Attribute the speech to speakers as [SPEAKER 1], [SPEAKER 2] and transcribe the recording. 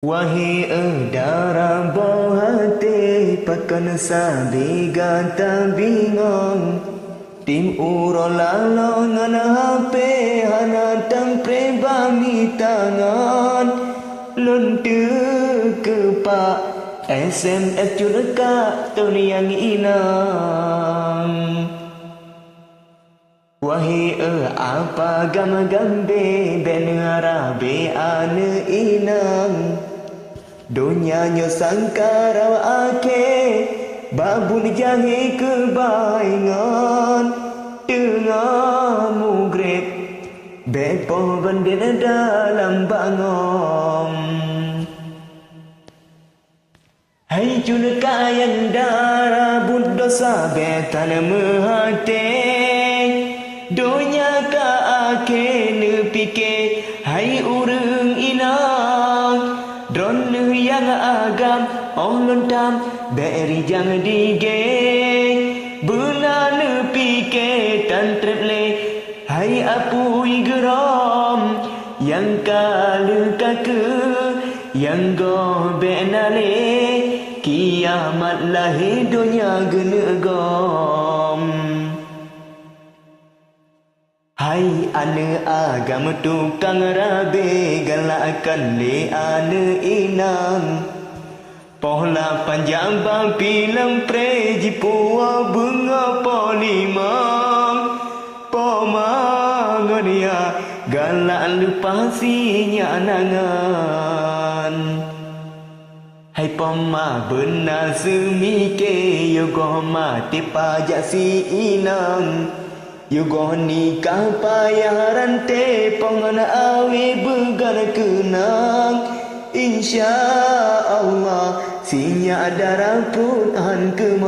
[SPEAKER 1] Wahai darah bawah hati pakan sabi gata bingung tim uro lalo ngana hape hana tang prebami tangan lonte kepak SMS curka tuni yang inang. Wahai apa gam gambe benara be ane inang dunia nyo sangkara ake babun jahe kebaingan tengah mugrib bepo bendera dalam bangom. Hai julka yang darah buddha sabe tanah mehate dunia ka ake ne pike hai urang inang dron yang agam olon tam beri jang dige bulan pike tan treble hai apui geram yang kalu kake yang go benale kiamat lahir dunia genegom. Hai ane agam tukang rabe galakan le ane inang pohla panjang bang pilang preji puwa bunga polimang pomangonia galak lupa sinya nangan. Hai poma benar semike yogo mati pajak si inang yugo nikah payaran te pongana awe begar kenang insya Allah sinya darah pun han kemang.